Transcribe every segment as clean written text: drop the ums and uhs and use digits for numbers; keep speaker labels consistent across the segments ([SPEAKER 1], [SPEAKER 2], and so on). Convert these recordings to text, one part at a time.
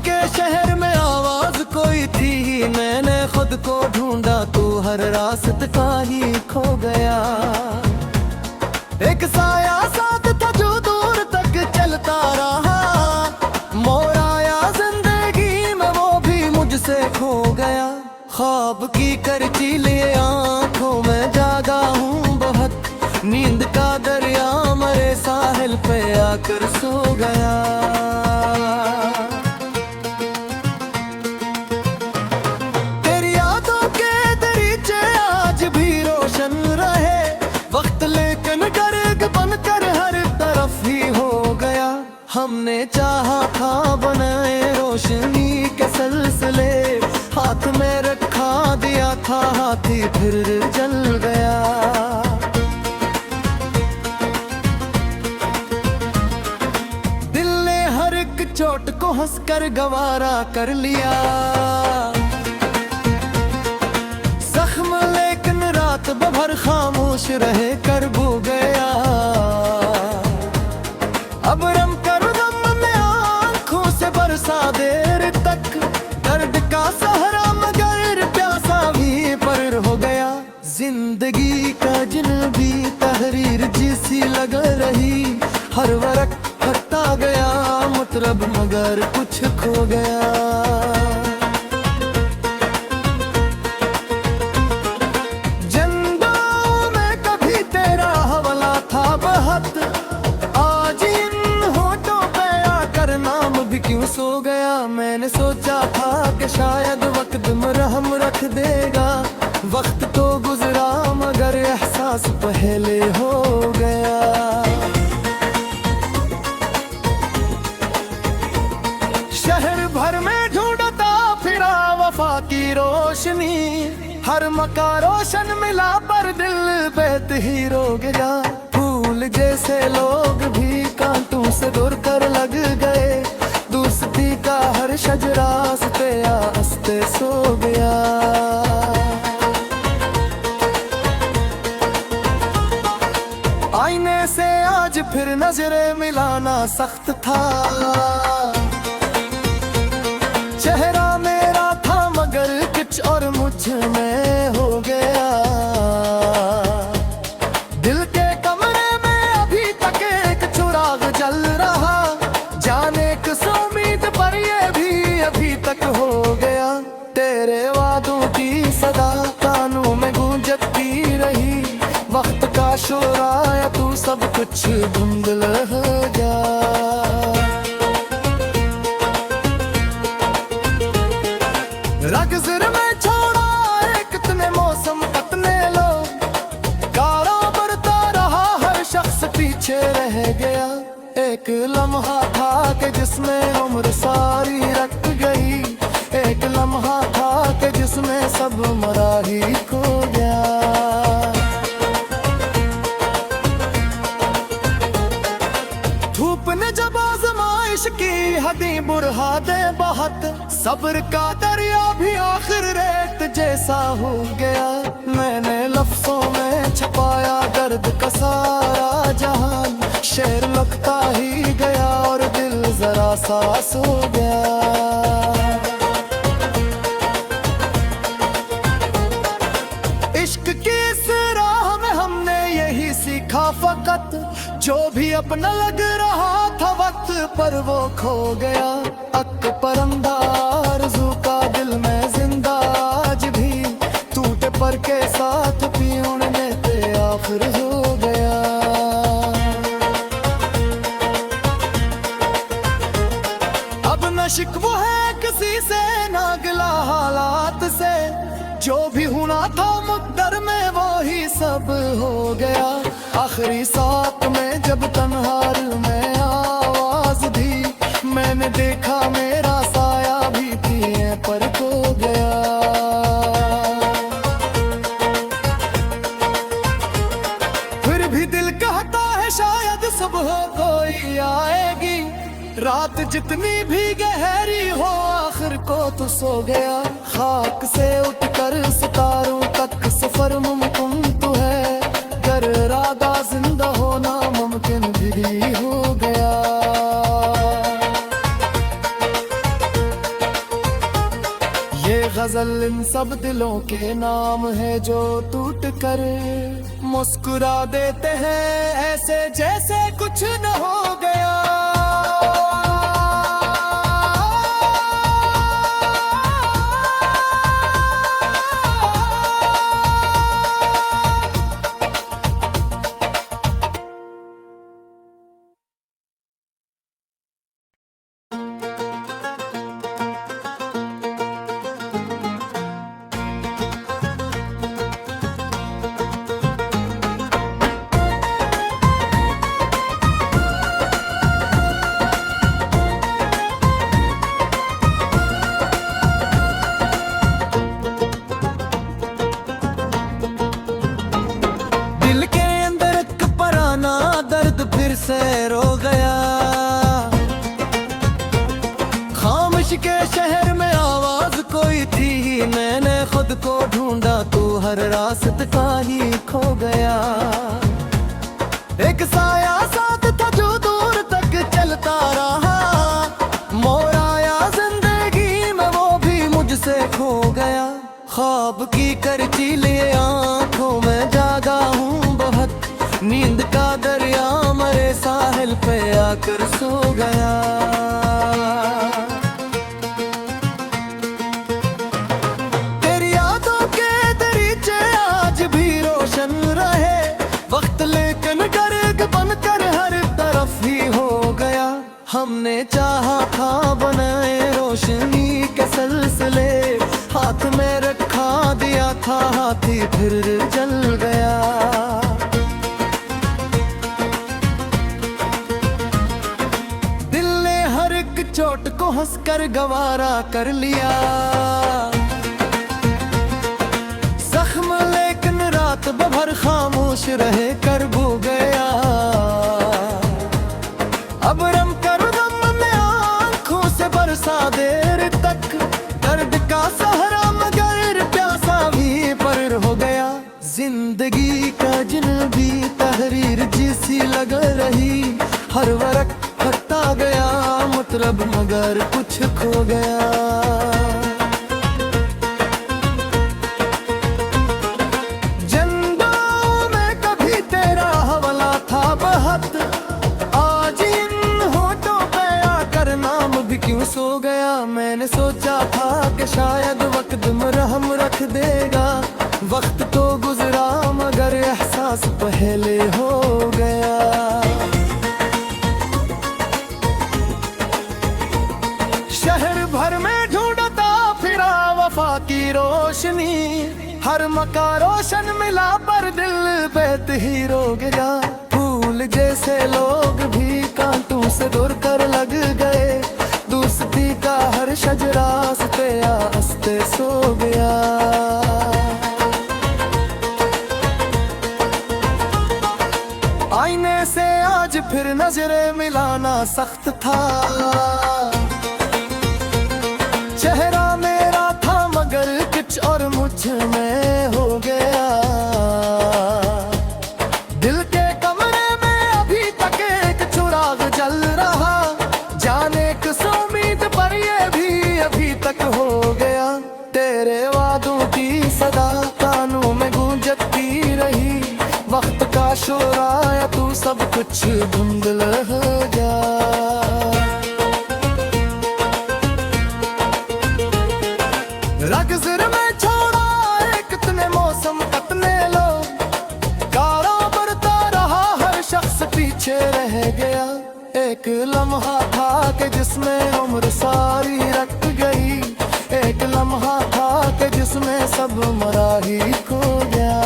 [SPEAKER 1] के शहर में आवाज कोई थी, मैंने खुद को ढूंढा तो हर रास्ते का ही खो गया। एक साया साथ था जो दूर तक चलता रहा, मोड़ आया जिंदगी में वो भी मुझसे खो गया। ख्वाब की करची लिए आंखों में जागा हूँ बहुत, नींद का दरिया मेरे साहिल पे आकर सो गया। तेरी यादों के दरीचे आज भी रोशन रहे, वक्त लेकिन गर्ग बनकर हर तरफ ही हो गया। हमने चाहा था बनाए रोशनी के सिलसिले, हाथ में रखा दिया था हाथी फिर जल गया। चोट को हंसकर गवारा कर लिया, जख्म लेकिन रात भर खामोश रहे कर बू गया। अब रम कर दम में आंखों से बरसा देर तक, दर्द का सहारा मगर प्यासा भी पर हो गया। जिंदगी का जिनबी तहरीर जिसी लग रही, हर वक्त हटता गया मतलब मगर कुछ खो गया। जिंदों में कभी तेरा हवाला था बहुत, आज इन होठों पे आकर नाम भी क्यों सो गया। मैंने सोचा था कि शायद वक्त मरहम रख देगा, वक्त तो गुजरा मगर एहसास पहले हो गया। शहर भर में ढूंढता फिरा वफा की रोशनी, हर मकान रोशन मिला पर दिल बेतही रो गया। फूल जैसे लोग भी कांटों से दूर कर लग गए, दोस्ती का हर शजरा आस्ते आस्ते सो गया। आईने से आज फिर नजरें मिलाना सख्त था, चेहरा मेरा था मगर कुछ और मुझ में हो गया। दिल के कमरे में अभी तक एक चिराग जल रहा, जाने किस उम्मीद पर ये भी अभी तक हो गया। तेरे वादों की सदा कानों में गूंजती रही, वक्त का शोर आया तू सब कुछ धुंधल हो गया। रगज़र में छोड़ा है कितने मौसम कितने लोग, कारा बढ़ता रहा हर शख्स पीछे रह गया। एक लम्हा था कि जिसमें उम्र सारी रख गई, एक लम्हा था कि जिसमें सब मरा ही खो गया। धूप ने जब आजमाइश की हदी बुरहा दे बहुत, सब्र का दरिया भी आखिर रेत जैसा हो गया। मैंने लफ्जों में छपाया दर्द का सारा जहान, शेर लगता ही गया और दिल जरा सा सो गया। इश्क की इस राह में हमने यही सीखा फकत, जो भी अपना लग रहा था वक्त पर वो खो गया। अक परंदा आरज़ू का दिल में जिंदा आज भी, टूटे पर के साथ पीने देते आखिर हो गया। अब न शिकवा है किसी से ना गिला हालात से, जो भी होना था मुक़द्दर में वो ही सब हो गया। आखिरी साथ में जब तन्हार में आवाज दी, मैंने देखा मेरा साया भी पिए पर खो गया। फिर भी दिल कहता है शायद सुबह कोई आएगी, रात जितनी भी गहरी हो आखिर को तो सो गया। खाक से उठकर सितारों तक सफर मुमकिन तो है, कर रादा जिंदा होना मुमकिन भी हो गया। गजल इन सब दिलों के नाम है जो टूट कर मुस्कुरा देते हैं ऐसे जैसे कुछ न हो गया। से रो गया खामोश के शहर में आवाज कोई थी ही मैंने खुद को ढूंढा तू हर रास्त का ही खो गया। एक साया साथ था जो दूर तक चलता रहा मोड़ आया जिंदगी में वो भी मुझसे खो गया। ख्वाब की करची लिए आंखों में जागा हूँ बहुत नींद का दरिया मरे साहिल पे आकर सो गया। तेरी यादों के दरीचे आज भी रोशन रहे वक्त लेकिन गर्ग बनकर हर तरफ ही हो गया। हमने चाहा था बनाए रोशनी के सिलसिले हाथ में रखा दिया था हाथी फिर जल गया। चोट को हंसकर गवारा कर लिया जख्म लेकिन रात भर खामोश रहे कर भू गया। अब रम कर दम में आंखों से बरसा देर तक दर्द का सहारा मगर प्यासा भी पर हो गया। जिंदगी का जिन भी तहरीर जैसी लग रही हर वक्त फटता गया मतलब मगर कुछ खो गया। जिंदगी में कभी तेरा हवाला था बहुत आज इन होठों पे आकर नाम भी क्यों सो गया। मैंने सोचा था कि शायद वक्त मरहम रख देगा वक्त तो गुजरा मगर एहसास पहले हो गया। शहर भर में ढूंढता फिरा वफा की रोशनी हर मकान रोशन मिला पर दिल बेत ही रो गया। फूल जैसे लोग भी कांटों से दूर कर लग गए दोस्ती का हर शजरा आस्ते आस्ते सो गया। आईने से आज फिर नजरें मिलाना सख्त था चेहरा मेरा था मगर कुछ और मुझ में हो गया। दिल के कमरे में अभी तक एक चिराग जल रहा जाने किस उम्मीद पर ये भी अभी तक हो गया। तेरे वादों की सदा कानों में गूंजती रही वक्त का शोर आया तू सब कुछ धुंधला हो गया। रगज़र में छोड़ा एक कितने मौसम कितने लोग कारा बढ़ता रहा हर शख्स पीछे रह गया। एक लम्हा था कि जिसमें उम्र सारी रख गई एक लम्हा था कि जिसमें सब मरा ही खो गया।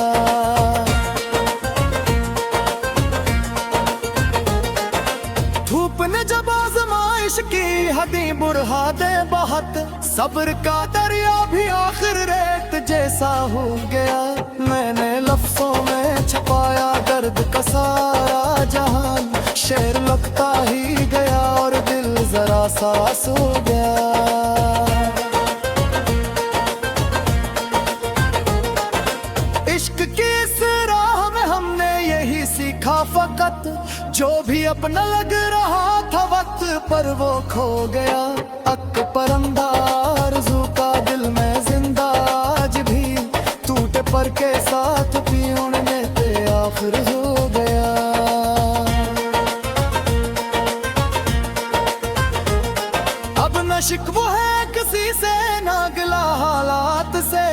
[SPEAKER 1] धूप ने जब आजमाइश की हदी बुढ़ा दे बहुत सब्र का दरिया भी आखिर रेत जैसा हो गया। मैंने लफ्जों में छपाया दर्द का सारा जहान शेर लगता ही गया और दिल जरा सा सो गया। इश्क की इस राह में हमने यही सीखा फकत जो भी अपना लग रहा था वक्त पर वो खो गया। अक परंदा आरज़ू का दिल में जिंदा ना शिकवा है किसी से ना गिला हालात से,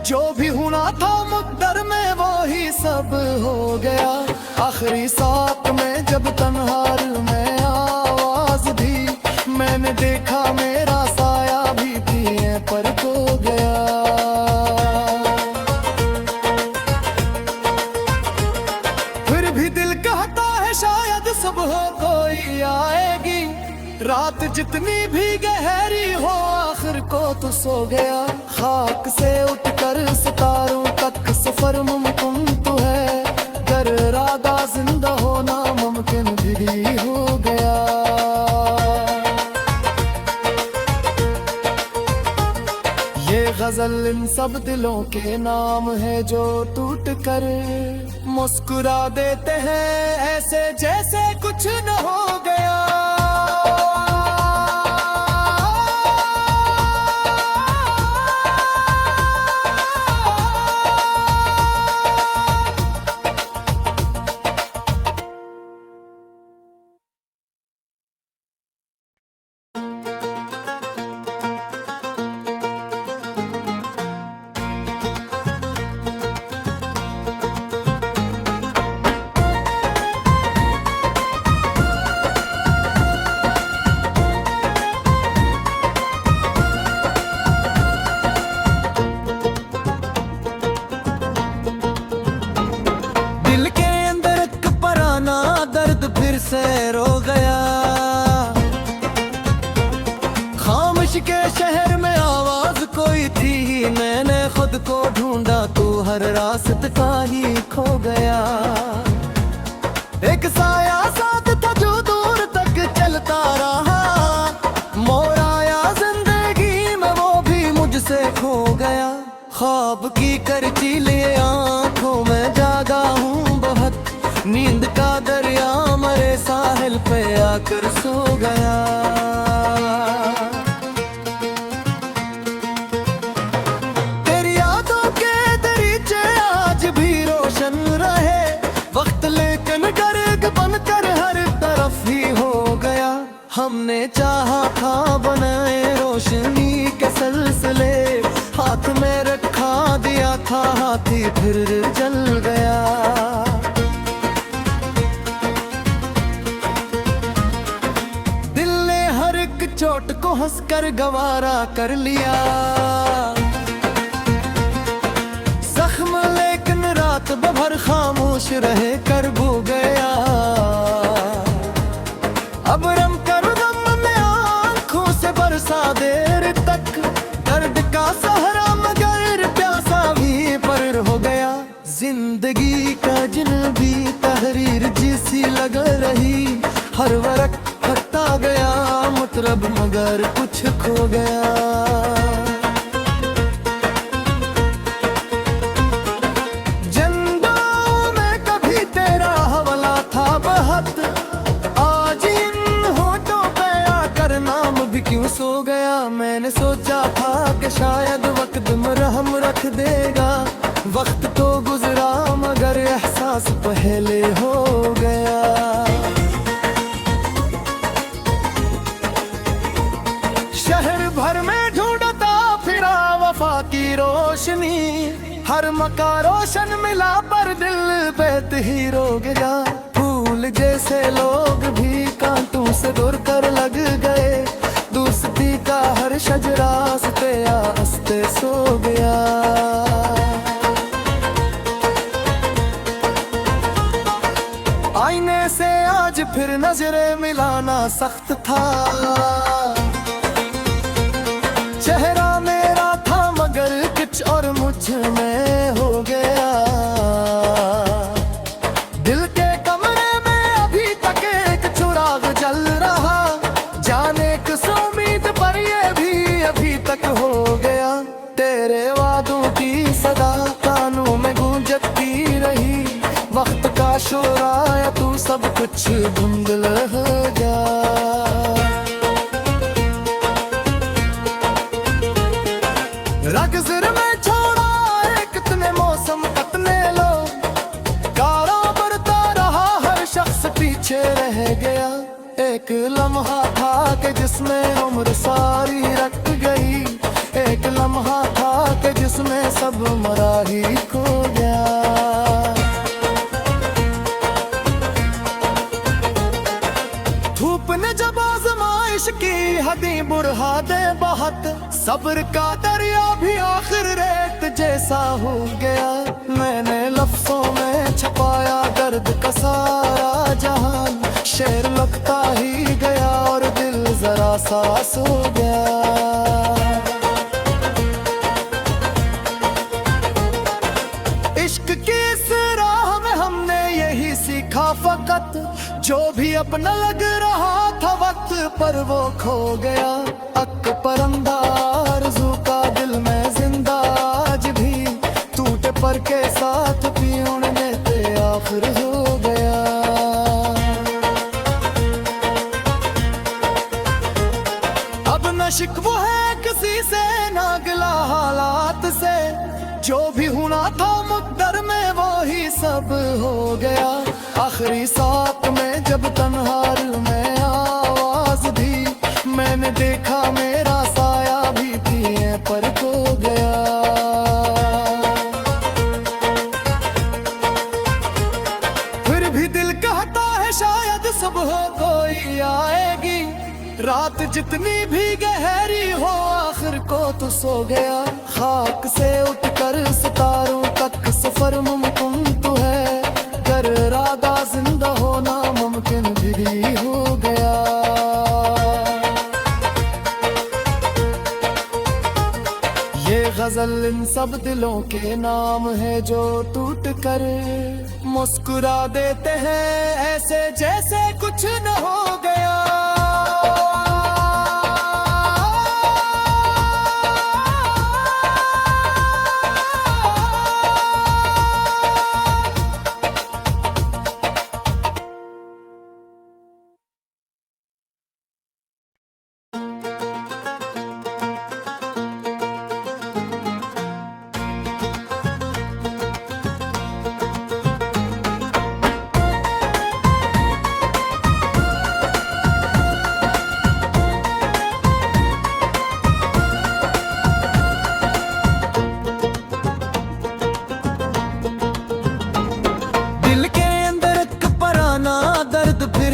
[SPEAKER 1] जो भी होना था मुकद्दर में वो ही सब हो गया। आखिरी साथ में जब तन्हार में आवाज दी, मैंने देखा मेरा साया भी दिए पर खो गया। फिर भी दिल कहता है शायद सुबह कोई आएगी, रात जितनी भी गहरी हो आखिर को तो सो गया। खाक से उठकर सितारों तक सफर मुमकिन तो है, कर रागा जिंदा होना मुमकिन भी हो गया। ये गजल इन सब दिलों के नाम है जो टूट कर मुस्कुरा देते हैं ऐसे जैसे कुछ न हो गया।
[SPEAKER 2] से रो गया, खामोश के शहर में आवाज कोई थी, मैंने खुद को ढूंढा तो हर रास्ते का ही खो गया। एक साया साथ था जो दूर तक चलता रहा, मोड़ आया जिंदगी में वो भी मुझसे खो गया। ख्वाब की करची लिए आंखों में जागा हूँ बहुत, नींद का दरिया मरे साहिल पे आकर सो गया। तेरी यादों के दरीचे आज भी रोशन रहे, वक्त लेकिन गर्ग बनकर हर तरफ ही हो गया। हमने चाहा था बनाए रोशनी के सिलसिले, हाथ में रखा दिया था हाथी फिर जल गया। चोट को हंसकर गवारा कर लिया, जख्म लेकिन रात भर खामोश रहे कर भू गया। अब रम कर दम में आंखों से बरसा देर तक, दर्द का सहारा मगर प्यासा भी पर हो गया। जिंदगी का जिन भी तहरीर जैसी लग रही, हर वक्त फटता गया मतलब मगर कुछ खो गया। जंगलों में कभी तेरा हवाला था बहुत, आज इन होठों पे आकर नाम भी क्यों सो गया। मैंने सोचा था कि शायद वक्त मरहम रख देगा, वक्त तो गुजरा मगर एहसास पहले हो गया। शहर भर में ढूंढता फिरा वफा की रोशनी, हर मका रोशन मिला पर दिल बेत ही रो गया। फूल जैसे लोग भी कांटों से दूर कर लग गए, दोस्ती का हर शजरा आस्ते आस्ते सो गया। आईने से आज फिर नजरें मिलाना सख्त था, चेहरा मेरा था मगर कुछ और मुझ में हो गया। दिल के कमरे में अभी तक एक चिराग जल रहा, जाने किस उम्मीद पर ये भी अभी तक हो गया। तेरे वादों की सदा कानों में गूंजती रही, वक्त का शोर आया तू सब कुछ धुंधल हो गया। रगज़र में छोड़ा है कितने मौसम कितने लोग, गारा बढ़ता रहा हर शख्स पीछे रह गया। एक लम्हा था कि जिस जिसमें उम्र सारी रट गई। एक लम्हा था कि जिसमें सब मरा ही खो गया। धूप ने जब आजमाइश की हदी बुढ़ा दे बहुत, सब्र का दरिया भी आखिर रेत जैसा हो गया। मैंने लफ्जों में छपाया दर्द का सारा जहान, शेर लगता ही गया और दिल जरा सा सो गया। इश्क की इस राह में हमने यही सीखा फकत, जो भी अपना लग रहा था वक्त पर वो खो गया। अक परंदा आरज़ू का दिल में जिंदा आज भी, टूटे पर के साथ पीने में ते आखिर हो गया। अब न शिकवा है किसी से ना गिला हालात से, जो भी होना था मुक़द्दर में वो ही सब हो गया। आखिरी साथ में जब तन्हार में आवाज दी, मैंने देखा मेरा साया भी पिए पर खो गया। फिर भी दिल कहता है शायद सुबह कोई आएगी, रात जितनी भी गहरी हो आखिर को तो सो गया। खाक से उठकर सितारों तक सफर मुमकिन तो है, कर रागा जिंदा होना मुमकिन भी हो गया। ये गजल इन सब दिलों के नाम है जो टूट कर मुस्कुरा देते हैं ऐसे जैसे कुछ न हो गया।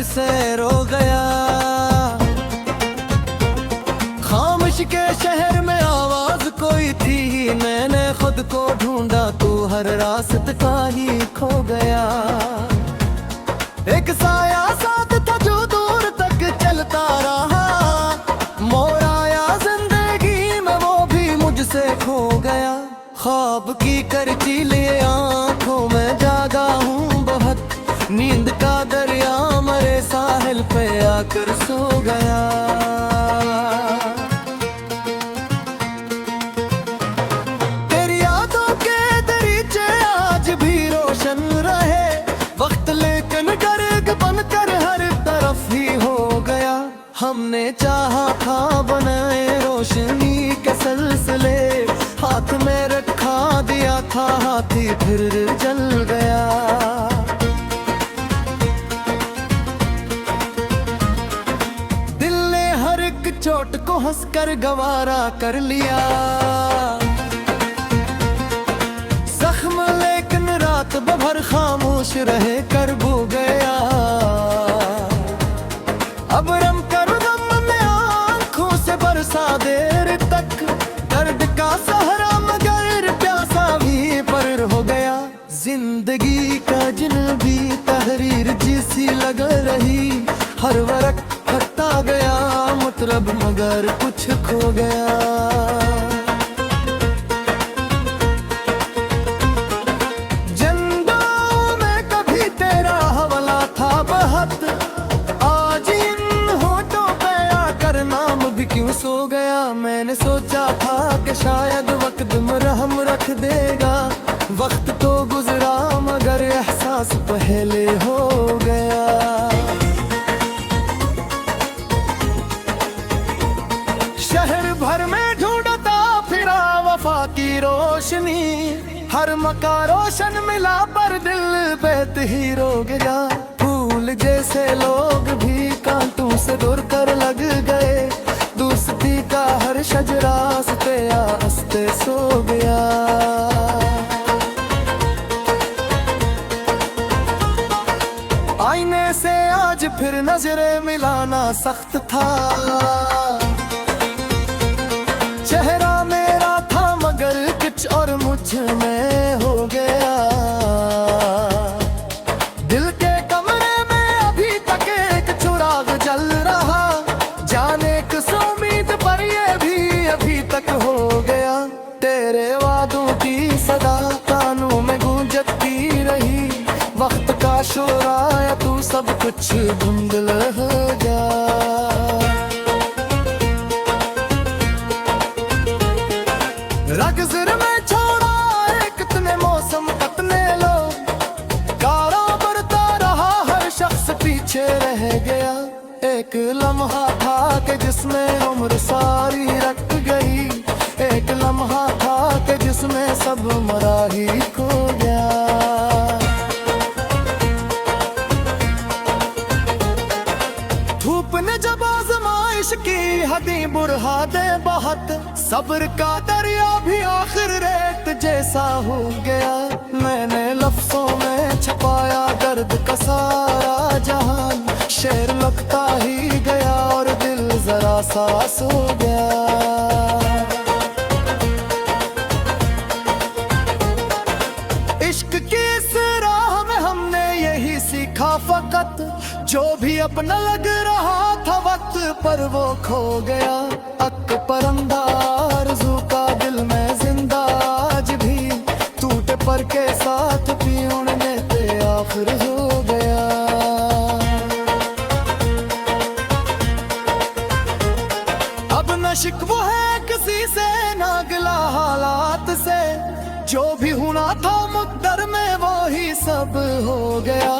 [SPEAKER 2] से रो गया। खामोश के शहर में आवाज कोई थी, मैंने खुद को ढूंढा तो हर रास्ता ही खो गया। एक साया साथ था जो दूर तक चलता रहा, मोड़ आया जिंदगी में वो भी मुझसे खो गया। ख्वाब की करती लिए आंखों में जागा हूँ बहुत, नींद का दरिया मरे साहिल पे आकर सो गया। तेरी यादों के दरीचे आज भी रोशन रहे, वक्त लेकिन गर्ग बनकर हर तरफ ही हो गया। हमने चाहा था बनाए रोशनी के सिलसिले, हाथ में रखा दिया था हाथी फिर जल गया। चोट को हंसकर गवारा कर लिया, जख्म लेकिन रात भर खामोश रहे कर बू गया। अब रम कर गम में आंखों से बरसा देर तक, दर्द का सहारा मगर प्यासा भी पर हो गया। जिंदगी का जिनबी तहरीर जैसी लग रही, हर वक्त थकता गया मतलब मगर कुछ खो गया। जंगलों में कभी तेरा हवाला था बहुत, आज इन होठों पे आकर नाम भी क्यों सो गया। मैंने सोचा था कि शायद वक्त मरहम रख देगा, वक्त तो गुजरा मगर एहसास पहले हो गया। शहर भर में ढूंढता फिरा वफा की रोशनी, हर मकान रोशन मिला पर दिल बेत ही रो गया। फूल जैसे लोग भी कांटों आंसू से दूर कर लग गए, दोस्ती का हर शजरा पे आस्ते सो गया। आईने से आज फिर नजरें मिलाना सख्त था, चेहरा मेरा था मगर कुछ और मुझ में हो गया। दिल के कमरे में अभी तक एक चिराग जल रहा, जाने किस उम्मीद पर ये भी अभी तक हो गया। तेरे वादों की सदा कानों में गूंजती रही, वक्त का शोर आया तू सब कुछ धुंधल हो गया। रगज़र में छोड़ा है कितने मौसम कितने लोग, कारा बढ़ता रहा हर शख्स पीछे रह गया। एक लम्हा था कि जिसमें उम्र सारी रट गई, एक लम्हा था कि जिसमें सब मरा ही खो गया। धूप ने जब आजमाइश की हदी बुरहा दे बहुत, सब्र का दरिया भी आखिर रेत जैसा हो गया। मैंने लफ्जों में छपाया दर्द का सारा जहान, शेर लगता ही गया और दिल जरा सा सो गया। इश्क की इस राह में हमने यही सीखा फकत, जो भी अपना लग रहा था वक्त पर वो खो गया। अक परंदा आरज़ू का दिल में जिंदा आज भी, टूटे पर के साथ भी उड़ने पे आखिर हो गया। अब न शिकवा है किसी से ना गिला हालात से, जो भी होना था मुक़द्दर में वो ही सब हो गया।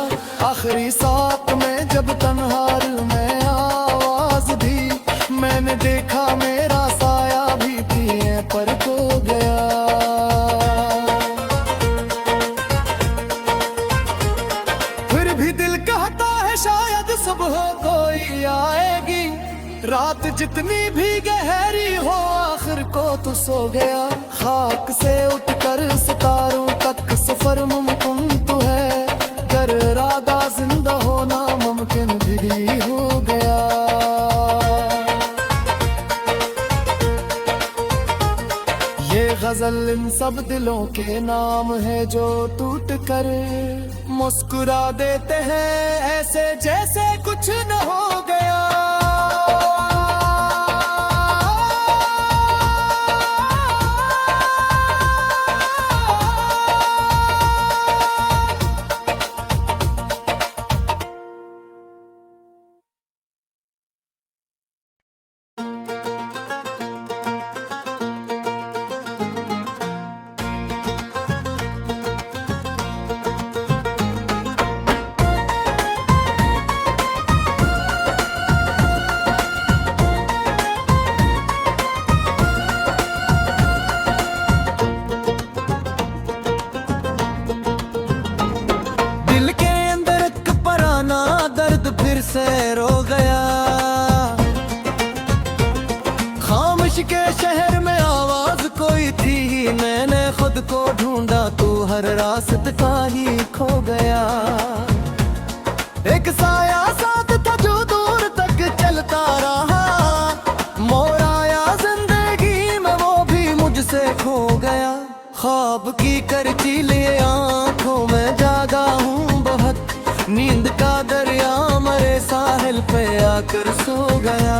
[SPEAKER 2] आखिरी साथ में जब तन्हार में आवाज दी, मैंने देखा मेरा साया भी दिए पर खो गया। फिर भी दिल कहता है शायद सुबह कोई आएगी, रात जितनी भी गहरी हो आखिर को तो सो गया। खाक से उठकर सितारों तक सफर मुमकिन तो है, कर इरादा जिंदा होना मुमकिन भी हो गया। ये गजल इन सब दिलों के नाम है जो टूट कर मुस्कुरा देते हैं ऐसे जैसे कुछ न हो गया। से रो गया, खामोश के शहर में आवाज कोई थी, मैंने खुद को ढूंढा तू हर रास्ता ही खो गया। एक साया साथ था जो दूर तक चलता रहा, मोड़ आया जिंदगी में वो भी मुझसे खो गया। ख्वाब की करती लिए आंखों में जागा हूँ बहुत, नींद का दरिया मरे साहिल पे आकर सो गया।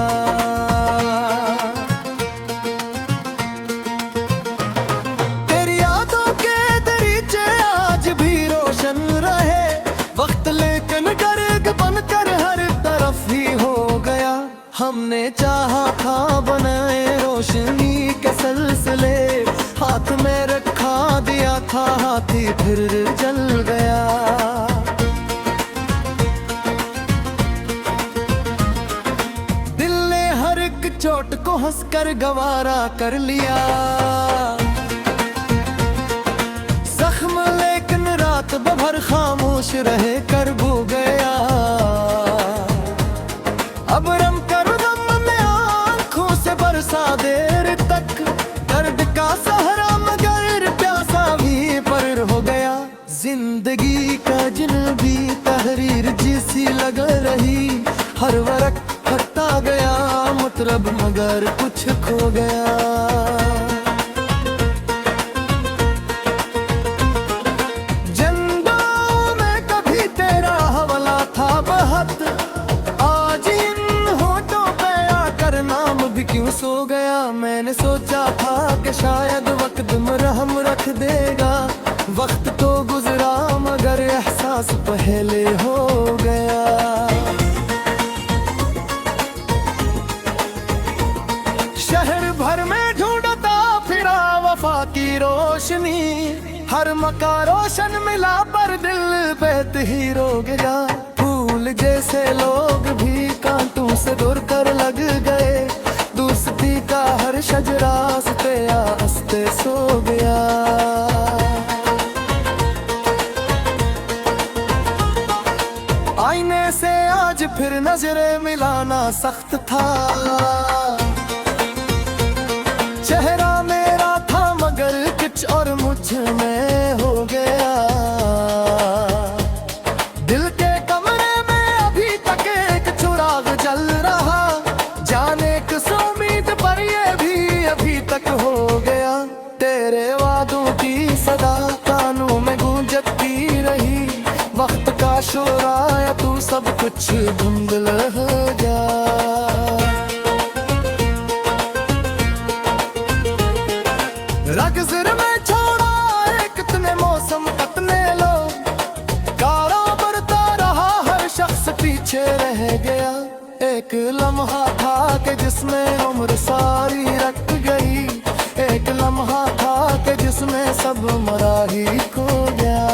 [SPEAKER 2] तेरी यादों के दरीचे आज भी रोशन रहे, वक्त लेकिन गर्ग बनकर हर तरफ ही हो गया। हमने चाहा था बनाए रोशनी के सिलसिले, हाथ में रखा दिया था हाथी फिर जल गया। चोट को हंसकर गवारा कर लिया, जख्म लेकिन रात भर खामोश रहे कर भू गया। अब प्यासा देर तक, दर्द का सहारा मगर प्यासा भी पर हो गया। जिंदगी का अजनबी तहरीर जैसी लग रही, हर वरक हटता गया मतलब मगर कुछ खो गया। जंगलों में कभी तेरा हवाला था बहत, आज इन होठों पे आकर नाम भी क्यों सो गया। मैंने सोचा था कि शायद वक्त मरहम रख देगा, वक्त तो गुजरा मगर एहसास पहले हो गया। शहर भर में ढूंढता फिरा वफा की रोशनी, हर मकान रोशन मिला पर दिल बेत ही रो गया। फूल जैसे लोग भी कांटों से दूर कर लग गए, दोस्ती का हर शजरा आस्ते आस्ते सो गया। आईने से आज फिर नजरें मिलाना सख्त था, चेहरा मेरा था मगर कुछ और मुझ में हो गया। दिल के कमरे में अभी तक एक चिराग जल रहा, जाने किस उम्मीद पर ये भी अभी तक हो गया। तेरे वादों की सदा कानों में गूंजती रही, वक्त का शोर आया तू सब कुछ धुंधल हो जा। रगज़र में छोड़ा है कितने मौसम कितने लोग, कारा बढ़ता रहा हर शख्स पीछे रह गया। एक लम्हा था कि जिसमें उम्र सारी रट गई, एक लम्हा था कि जिसमें सब मरा ही खो गया।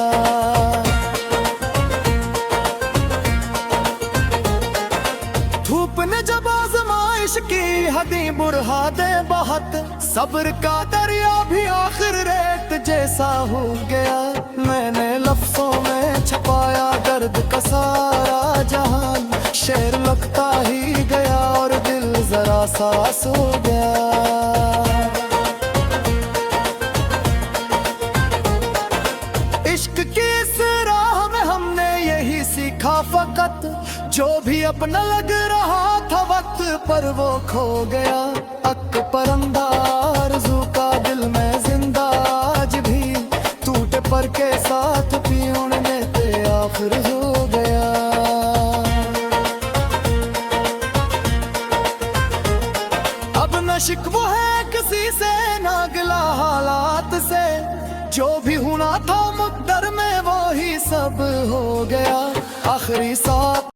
[SPEAKER 2] धूप ने जब आजमाइश की हदी बुरहा दे बहुत, सब्र का दरिया भी आखिर रेत जैसा हो गया। मैंने लफ्जों में छपाया दर्द का सारा जहान, शेर लगता ही गया और दिल जरा सा सो गया। इश्क की इस राह में हमने यही सीखा फकत, जो भी अपना लग रहा था वक्त पर वो खो गया। अक परंदा आरज़ू का दिल में जिंदा आज भी, टूटे पर के साथ पीउण देते आखिर हो गया। अब न शिकवा है किसी से ना गिला हालात से, जो भी होना था मुक़द्दर में वो ही सब हो गया। आखिरी सांस